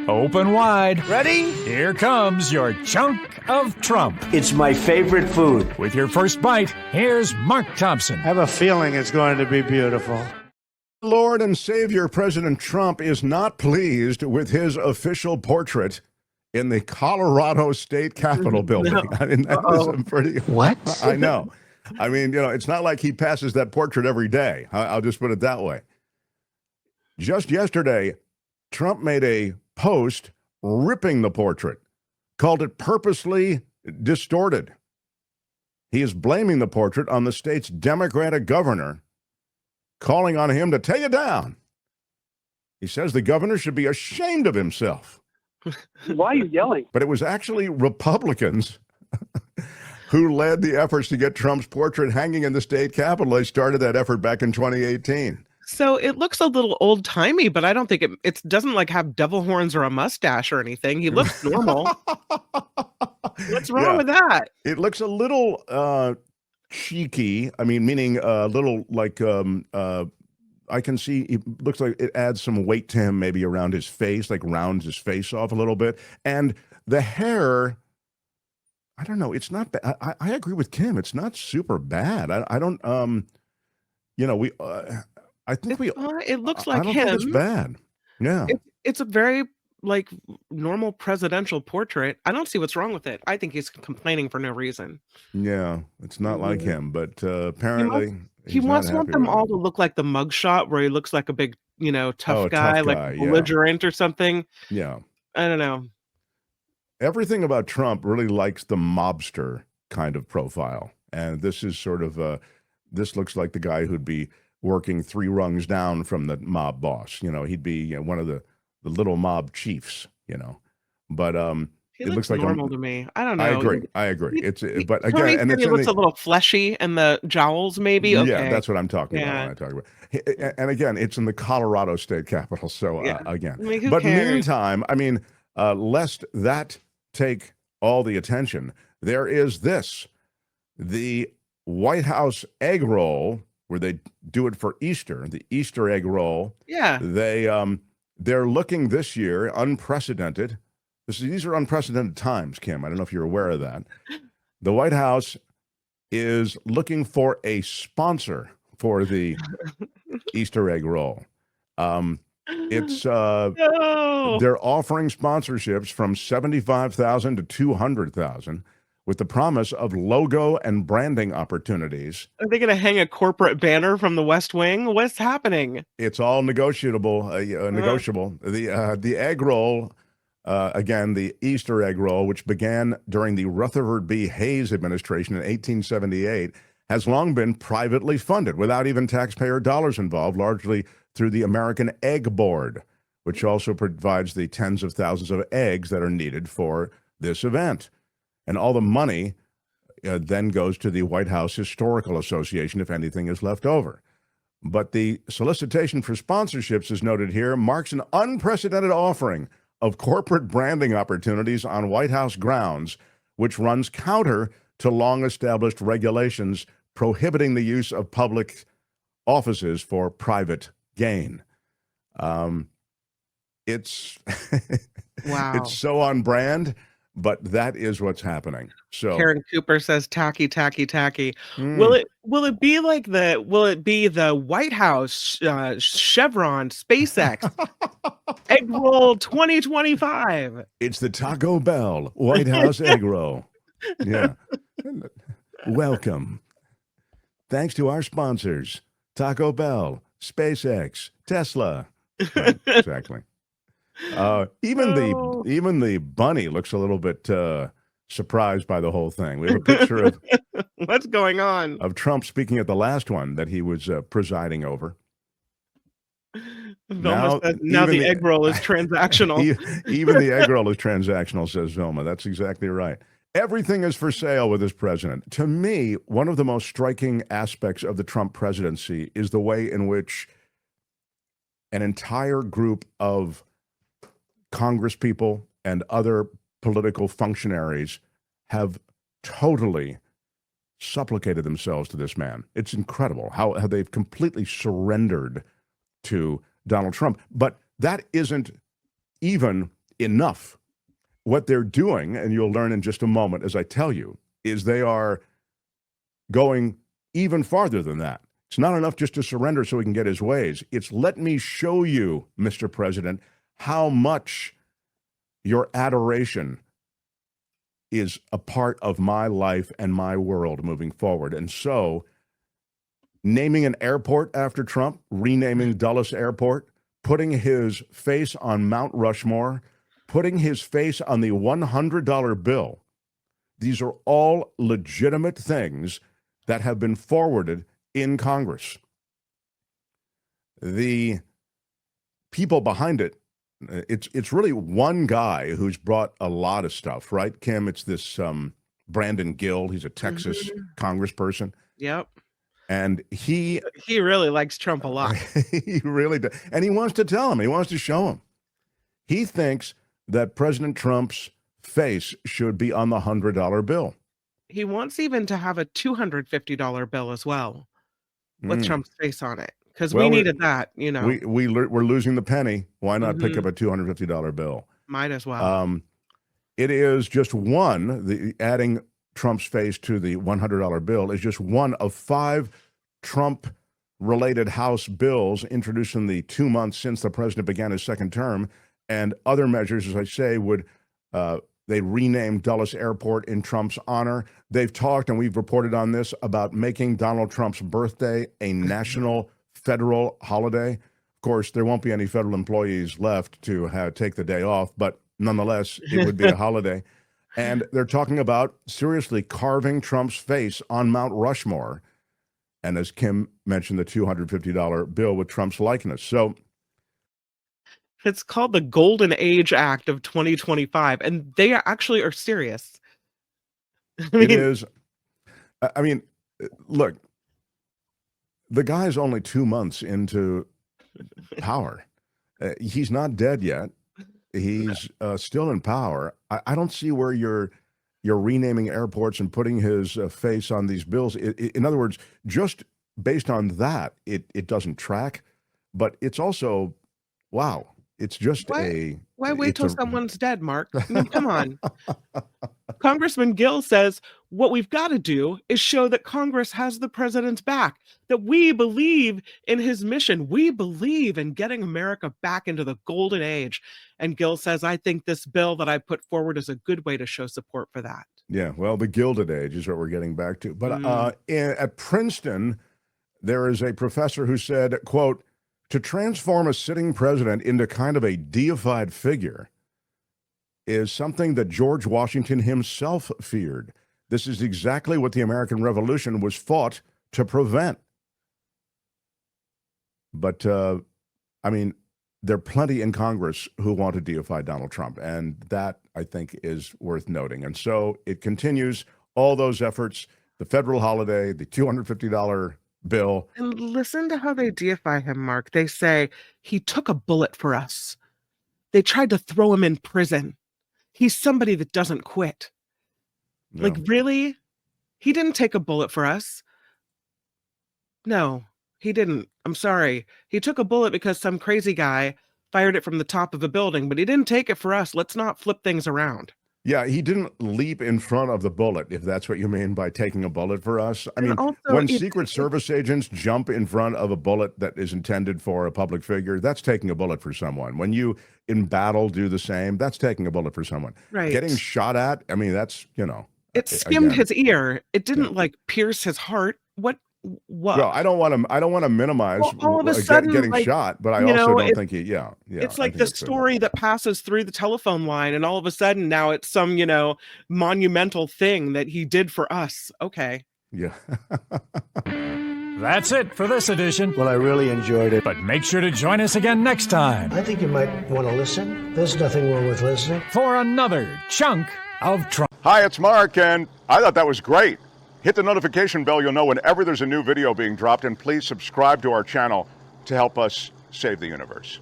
Open wide. Ready? Here comes your chunk of Trump. It's my favorite food. With your first bite, here's Mark Thompson. I have a feeling it's going to be beautiful. Lord and Savior President Trump is not pleased with his official portrait in the Colorado State Capitol building. No. I mean, that is a pretty... What? I know. I mean, it's not like he passes that portrait every day. I'll just put it that way. Just yesterday, Trump made a post ripping the portrait, called it purposely distorted. He is blaming the portrait on the state's Democratic governor, calling on him to take it down. He says the governor should be ashamed of himself. Why are you yelling? But it was actually Republicans who led the efforts to get Trump's portrait hanging in the state capitol. They started that effort back in 2018. So it looks a little old timey, but I don't think it doesn't like have devil horns or a mustache or anything. He looks normal. What's wrong with that? It looks a little cheeky. I mean, meaning a little like I can see it looks like it adds some weight to him, maybe around his face, like rounds his face off a little bit. And the hair, I don't know. It's not bad. I agree with Kim. It's not super bad. I don't, I think it looks like I don't him. think it's bad. Yeah. It's a very like normal presidential portrait. I don't see what's wrong with it. I think he's complaining for no reason. Yeah. It's not like him, but apparently he must want them all to look like the mugshot where he looks like a big, tough guy, like belligerent or something. Yeah. I don't know. Everything about Trump really likes the mobster kind of profile. And this is sort of, this looks like the guy who'd be working 3 rungs down from the mob boss. He'd be one of the little mob chiefs, But it looks like normal to me. I don't know. I agree. But Tony again, and said he looks a little fleshy and the jowls maybe. Okay. Yeah, that's what I'm talking about when I talk about. And again, it's in the Colorado State Capitol. So again, I mean, who but cares? meantime, I mean, lest that take all the attention, there is this, the White House egg roll, where they do it for Easter, the Easter egg roll. Yeah. They're looking this year unprecedented. These are unprecedented times, Kim. I don't know if you're aware of that. The White House is looking for a sponsor for the Easter egg roll. It's they're offering sponsorships from $75,000 to $200,000 with the promise of logo and branding opportunities. Are they going to hang a corporate banner from the West Wing? What's happening? It's all negotiable. The egg roll, again, the Easter egg roll, which began during the Rutherford B. Hayes administration in 1878, has long been privately funded without even taxpayer dollars involved, largely through the American Egg Board, which also provides the tens of thousands of eggs that are needed for this event. And all the money then goes to the White House Historical Association if anything is left over. But the solicitation for sponsorships, as noted here, marks an unprecedented offering of corporate branding opportunities on White House grounds, which runs counter to long-established regulations prohibiting the use of public offices for private gain. It's wow. It's so on brand. But that is what's happening. So Karen Cooper says tacky, tacky, tacky. Will it be the White House, Chevron, SpaceX, egg roll 2025? It's the Taco Bell White House egg roll. Yeah. Welcome. Thanks to our sponsors, Taco Bell, SpaceX, Tesla. Right, exactly. Even the bunny looks a little bit surprised by the whole thing. We have a picture of what's going on of Trump speaking at the last one that he was presiding over. Vilma says, now the egg roll is transactional. Even the egg roll is transactional, says Vilma. That's exactly right. Everything is for sale with this president. To me, one of the most striking aspects of the Trump presidency is the way in which an entire group of Congress people and other political functionaries have totally supplicated themselves to this man. It's incredible how they've completely surrendered to Donald Trump. But that isn't even enough. What they're doing, and you'll learn in just a moment as I tell you, is they are going even farther than that. It's not enough just to surrender so he can get his ways. It's let me show you, Mr. President, how much your adoration is a part of my life and my world moving forward. And so, naming an airport after Trump, renaming Dulles Airport, putting his face on Mount Rushmore, putting his face on the $100 bill, these are all legitimate things that have been forwarded in Congress. The people behind it, it's really one guy who's brought a lot of stuff, right, Kim? It's this Brandon Gill. He's a Texas congressperson. Yep. And he really likes Trump a lot. He really does. And he wants to tell him. He wants to show him. He thinks that President Trump's face should be on the $100 bill. He wants even to have a $250 bill as well with Trump's face on it, because we needed that, you know. We're losing the penny. Why not pick up a $250 bill? Might as well. It is just one, adding Trump's face to the $100 bill is just one of 5 Trump-related House bills introduced in the 2 months since the president began his second term. And other measures, as I say, would they renamed Dulles Airport in Trump's honor. They've talked, and we've reported on this, about making Donald Trump's birthday a national federal holiday. Of course, there won't be any federal employees left to take the day off, but nonetheless, it would be a holiday. And they're talking about seriously carving Trump's face on Mount Rushmore. And as Kim mentioned, the $250 bill with Trump's likeness. So it's called the Golden Age Act of 2025, and they actually are serious. It is. I mean, look, the guy's only 2 months into power. He's not dead yet. He's still in power. I don't see where you're renaming airports and putting his face on these bills. In other words, just based on that, it doesn't track. But it's also, wow. It's just why wait till someone's dead, Mark? I mean, come on. Congressman Gill says what we've got to do is show that Congress has the president's back, that we believe in his mission. We believe in getting America back into the golden age. And Gill says, I think this bill that I put forward is a good way to show support for that. Yeah, well, the Gilded Age is what we're getting back to. But at Princeton, there is a professor who said, quote, to transform a sitting president into kind of a deified figure is something that George Washington himself feared. This is exactly what the American Revolution was fought to prevent. But, I mean, there are plenty in Congress who want to deify Donald Trump, and that, I think, is worth noting. And so it continues, all those efforts, the federal holiday, the $250 bill. And listen to how they deify him, Mark. They say, he took a bullet for us. They tried to throw him in prison. He's somebody that doesn't quit. No. Like, really? He didn't take a bullet for us. No, he didn't. I'm sorry. He took a bullet because some crazy guy fired it from the top of a building, but he didn't take it for us. Let's not flip things around. Yeah, he didn't leap in front of the bullet, if that's what you mean by taking a bullet for us. I mean, also, when Secret Service agents jump in front of a bullet that is intended for a public figure, that's taking a bullet for someone. When you, in battle, do the same, that's taking a bullet for someone. Right. Getting shot at, I mean, that's, you know. It skimmed his ear. It didn't, like, pierce his heart. What? Well, I don't want to minimize all of a sudden, getting shot, but I also don't think it's like the story that passes through the telephone line, and all of a sudden now it's some, monumental thing that he did for us. Okay. Yeah. That's it for this edition. Well, I really enjoyed it. But make sure to join us again next time. I think you might want to listen. There's nothing wrong with listening. For another chunk of Trump. Hi, it's Mark, and I thought that was great. Hit the notification bell. You'll know whenever there's a new video being dropped, and please subscribe to our channel to help us save the universe.